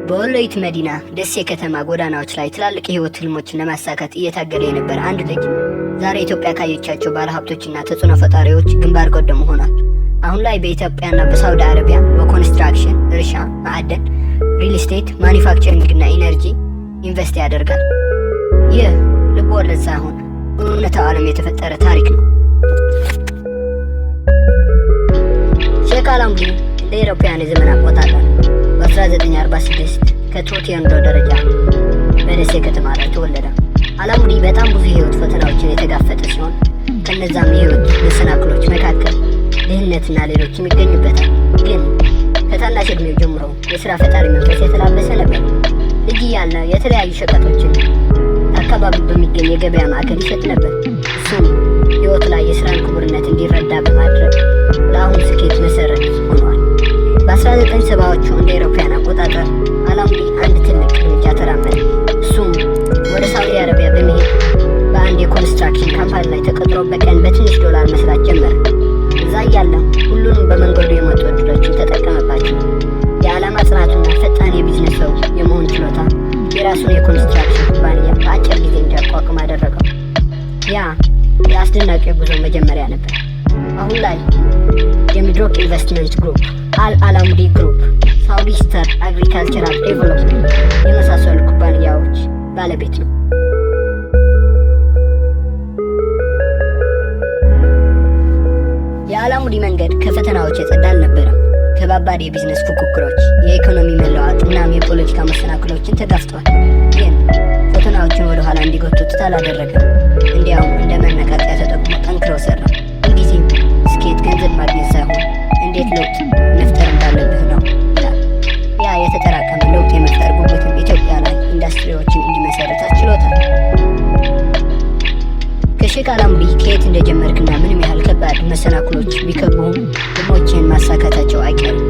በወሎይት መዲና ደሴ ከተማ ጎዳናዎች ላይ ትላልቅ የህይወት ህልሞችን ለማሳካት እየታገለ የነበረ አንድ ልጅ ዛሬ ኢትዮጵያ ካየቻቸው ባለሀብቶችና ተጽዕኖ ፈጣሪዎች ግንባር ቀደም ሆኗል። አሁን ላይ በኢትዮጵያና በሳውዲ አረቢያ በኮንስትራክሽን፣ እርሻ፣ ማዕድን፣ ሪል ስቴት፣ ማኒፋክቸሪንግ እና ኢነርጂ ኢንቨስት ያደርጋል። ይህ ልብ ወለድ ሳይሆን እውነታው ዓለም የተፈጠረ ታሪክ ነው። ሼክ አላሙዲ እንደ አውሮፓውያን የዘመን አቆጣጠር በ1946 ከቶቴንዶ ደረጃ በደሴ ከተማ ላይ ተወለደ። አላሙዲ በጣም ብዙ የህይወት ፈተናዎችን የተጋፈጠ ሲሆን ከነዛም የህይወት መሰናክሎች መካከል ድህነትና ሌሎችም ይገኙበታል። ግን ከታናሽ ዕድሜው ጀምሮ የስራ ፈጣሪ መንፈስ የተላበሰ ነበር። ልጅ እያለ የተለያዩ ሸቀጦችን አካባቢ በሚገኝ የገበያ ማዕከል ይሸጥ ነበር። እሱም ህይወት ላይ የስራን ክቡርነት እንዲረዳ በማድረግ ለአሁን ስኬት መሰረት ሆኗል። በ1970ዎቹ እንደ አውሮፓውያን አቆጣጠር አላሙዲ አንድ ትልቅ እርምጃ ተራመደ። እሱም ወደ ሳውዲ አረቢያ በመሄድ በአንድ የኮንስትራክሽን ካምፓኒ ላይ ተቀጥሮ በቀን በትንሽ ዶላር መስራት ጀመረ። እዛ እያለ ሁሉንም በመንገዱ የመጡ እድሎችን ተጠቀመባቸው። የዓላማ ጽናቱና ፈጣን የቢዝነስ ሰው የመሆን ችሎታ የራሱን የኮንስትራክሽን ኩባንያ በአጭር ጊዜ እንዲያቋቁም አደረገው። ያ የአስደናቂ ጉዞ መጀመሪያ ነበር። አሁን ላይ የሚድሮክ ኢንቨስትመንት ግሩፕ፣ አልአላሙዲ ግሩፕ፣ ሳውዲ ስታር አግሪካልቸራል ዴቨሎፕመንት የመሳሰሉ ኩባንያዎች ባለቤት ነው። የአላሙዲ መንገድ ከፈተናዎች የጸዳ አልነበረም። ከባባድ የቢዝነስ ፉክክሮች፣ የኢኮኖሚ መለዋወጥ እናም የፖለቲካ መሰናክሎችን ተጋፍጧል። ግን ፈተናዎችን ወደ ኋላ እንዲጎትቱት አላደረገም። እንዲያውም እንደ መነቃቂያ ተጠቅሞ ጠንክሮ ሰራ። ሁልጊዜም ስኬት ገንዘብ ማግኘት ሳይሆን እንዴት ለውጥ መፍጠር እንዳለብህ ነው ይላል። ያ የተጠራቀመ ለውጥ የመፍጠር ጉጉትም ኢትዮጵያ ላይ ኢንዱስትሪዎችን እንዲመሰረት አስችሎታል። ከሼክ አላሙዲ ከየት እንደጀመርክና ምንም ያህል ከባድ መሰናክሎች ቢከቡህም ህልሞችህን ማሳካታቸው አይቀርም።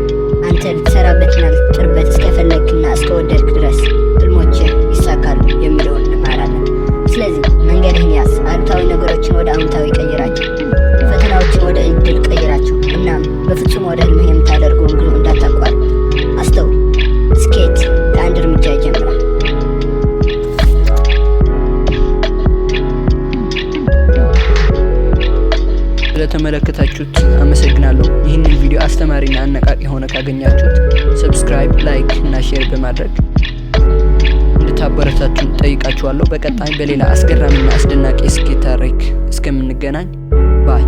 አንተ ልትሰራበትና ልትጥርበት እስከፈለግክና እስከወደድክ ድረስ ህልሞችህ ይሳካሉ የሚለውን እንማራለን። ስለዚህ መንገድህን ያዝ። አሉታዊ ነገሮችን ወደ አዎንታዊ ቀይራቸው። ፈተናዎችን ወደ እድል ቀይራቸው። እናም በፍጹም ወደ ህልምህ የምታደርገውን ጉዞ እንዳታቋርጥ። አስተውል፣ ስኬት ከአንድ እርምጃ ይጀምራል። ስለተመለከታችሁት አመሰግናለሁ። ይህንን ቪዲዮ አስተማሪና አነቃቂ ሆነ ካገኛችሁት ሰብስክራይብ፣ ላይክ እና ሼር በማድረግ እንድታበረታቱን ጠይቃችኋለሁ። በቀጣይ በሌላ አስገራሚና አስደናቂ ስኬት ታሪክ እስከምንገናኝ ባይ